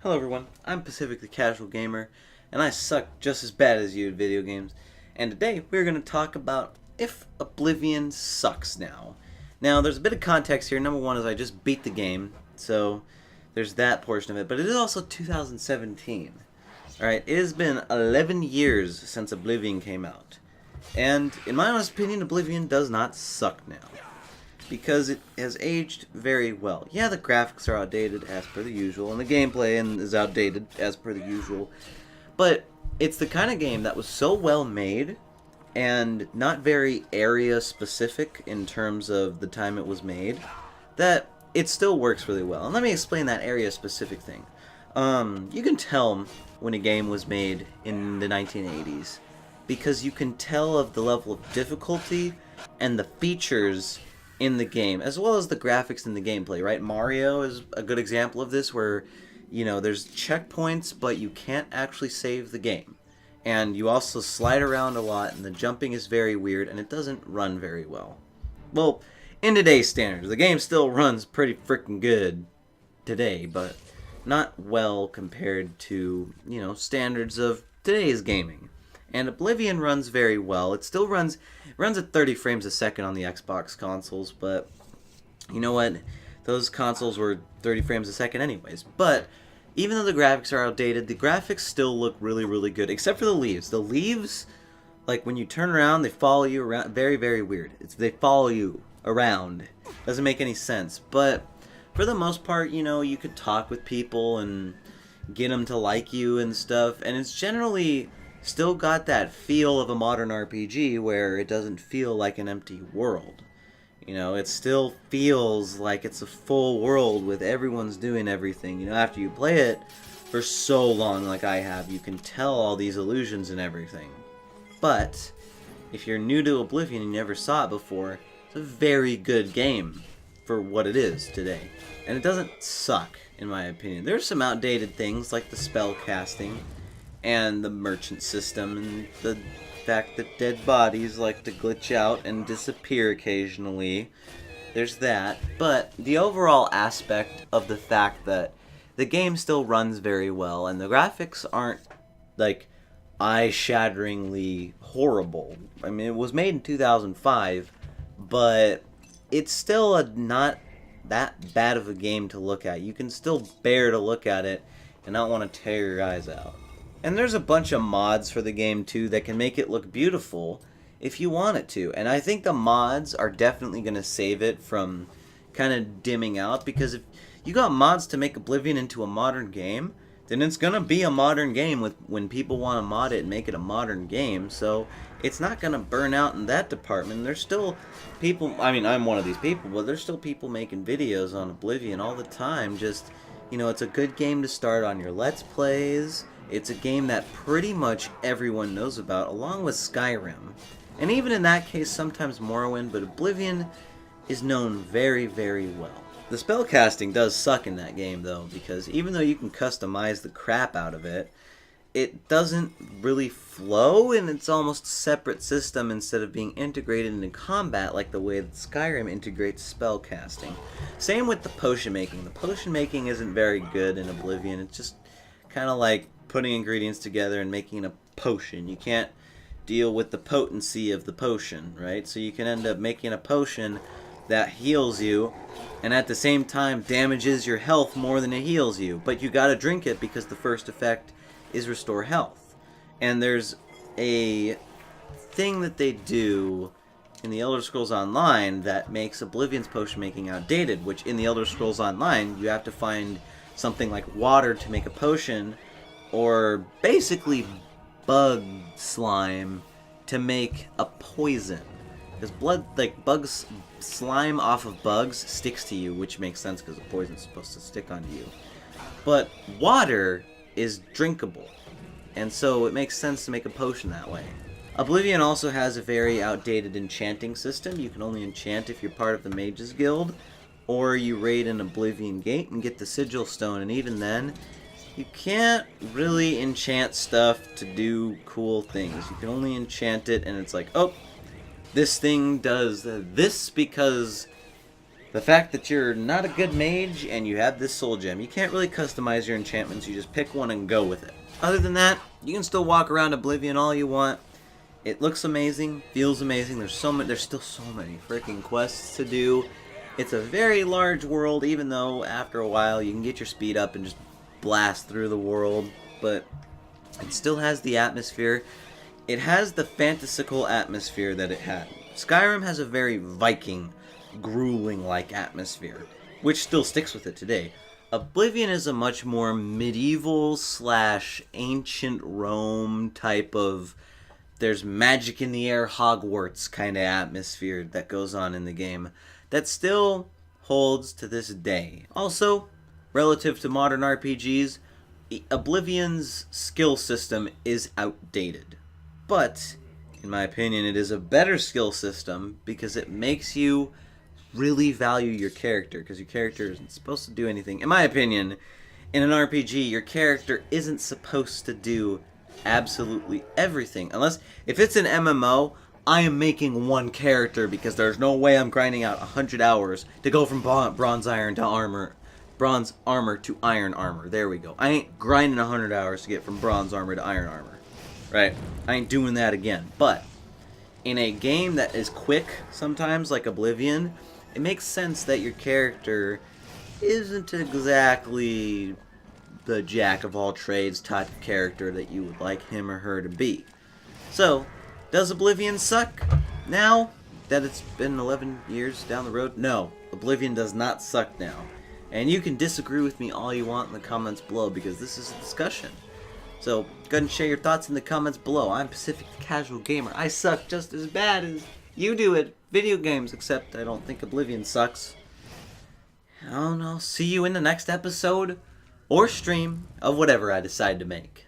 Hello everyone, I'm Pacific the Casual Gamer, and I suck just as bad as you at video games. And today we're going to talk about if Oblivion sucks now. Now, there's a bit of context here. Number one is I just beat the game, so there's that portion of it. But it is also 2017. Alright, it has been 11 years since Oblivion came out. And in my honest opinion, Oblivion does not suck now, because it has aged very well. Yeah, the graphics are outdated as per the usual, and the gameplay is outdated as per the usual, but it's the kind of game that was so well made and not very area specific in terms of the time it was made that it still works really well. And let me explain that area specific thing. You can tell when a game was made in the 1980s because you can tell of the level of difficulty and the features in the game, as well as the graphics in the gameplay, right? Mario is a good example of this, where, you know, there's checkpoints, but you can't actually save the game. And you also slide around a lot, and the jumping is very weird, and it doesn't run very well. Well, in today's standards, the game still runs pretty freaking good today, but not well compared to, you know, standards of today's gaming. And Oblivion runs very well. It still runs at 30 frames a second on the Xbox consoles, but you know what? Those consoles were 30 frames a second anyways. But even though the graphics are outdated, the graphics still look really, really good, except for the leaves. The leaves, like when you turn around, they follow you around. Very, very weird. They follow you around. Doesn't make any sense. But for the most part, you know, you could talk with people and get them to like you and stuff, and it's generally still got that feel of a modern RPG where it doesn't feel like an empty world. You know, it still feels like it's a full world with everyone's doing everything. You know, after you play it for so long like I have, you can tell all these illusions and everything. But if you're new to Oblivion and you never saw it before, it's a very good game for what it is today. And it doesn't suck, in my opinion. There's some outdated things like the spellcasting and the merchant system, and the fact that dead bodies like to glitch out and disappear occasionally. There's that. But the overall aspect of the fact that the game still runs very well, and the graphics aren't, like, eye-shatteringly horrible. I mean, it was made in 2005, but it's still not that bad of a game to look at. You can still bear to look at it and not want to tear your eyes out. And there's a bunch of mods for the game, too, that can make it look beautiful if you want it to. And I think the mods are definitely going to save it from kind of dimming out, because if you got mods to make Oblivion into a modern game, then it's going to be a modern game when people want to mod it and make it a modern game. So it's not going to burn out in that department. There's still people, I mean, I'm one of these people, but there's still people making videos on Oblivion all the time. Just, you know, it's a good game to start on your Let's Plays. It's a game that pretty much everyone knows about, along with Skyrim. And even in that case, sometimes Morrowind, but Oblivion is known very, very well. The spellcasting does suck in that game, though, because even though you can customize the crap out of it, it doesn't really flow, and it's almost a separate system instead of being integrated into combat like the way that Skyrim integrates spellcasting. Same with the potion making. The potion making isn't very good in Oblivion. It's just kind of like putting ingredients together and making a potion. You can't deal with the potency of the potion, right? So you can end up making a potion that heals you and at the same time damages your health more than it heals you. But you gotta drink it because the first effect is restore health. And there's a thing that they do in the Elder Scrolls Online that makes Oblivion's potion making outdated, which in the Elder Scrolls Online you have to find something like water to make a potion, or basically bug slime to make a poison. Because bugs, slime off of bugs sticks to you, which makes sense because the poison's supposed to stick onto you. But water is drinkable, and so it makes sense to make a potion that way. Oblivion also has a very outdated enchanting system. You can only enchant if you're part of the Mages Guild, or you raid an Oblivion Gate and get the Sigil Stone, and even then, you can't really enchant stuff to do cool things. You can only enchant it, and it's like, oh, this thing does this because The fact that you're not a good mage and you have this soul gem, you can't really customize your enchantments, you just pick one and go with it. Other than that, you can still walk around Oblivion all you want. It looks amazing, feels amazing, there's still so many freaking quests to do. It's a very large world, even though after a while you can get your speed up and just blast through the world, but it still has the atmosphere. It has the fantastical atmosphere that it had. Skyrim has a very Viking, grueling-like atmosphere, which still sticks with it today. Oblivion is a much more medieval / ancient Rome type of there's magic in the air Hogwarts kind of atmosphere that goes on in the game that still holds to this day. Also, relative to modern RPGs, Oblivion's skill system is outdated. But, in my opinion, it is a better skill system because it makes you really value your character, because your character isn't supposed to do anything. In my opinion, in an RPG, your character isn't supposed to do absolutely everything. If it's an MMO, I am making one character because there's no way I'm grinding out 100 hours to go from bronze armor to iron armor. There we go. I ain't grinding 100 hours to get from bronze armor to iron armor. Right? I ain't doing that again. But in a game that is quick sometimes, like Oblivion, it makes sense that your character isn't exactly the jack of all trades type of character that you would like him or her to be. So, does Oblivion suck now that it's been 11 years down the road? No, Oblivion does not suck now. And you can disagree with me all you want in the comments below because this is a discussion. So, go ahead and share your thoughts in the comments below. I'm Pacific the Casual Gamer. I suck just as bad as you do at video games, except I don't think Oblivion sucks. I don't know. See you in the next episode or stream of whatever I decide to make.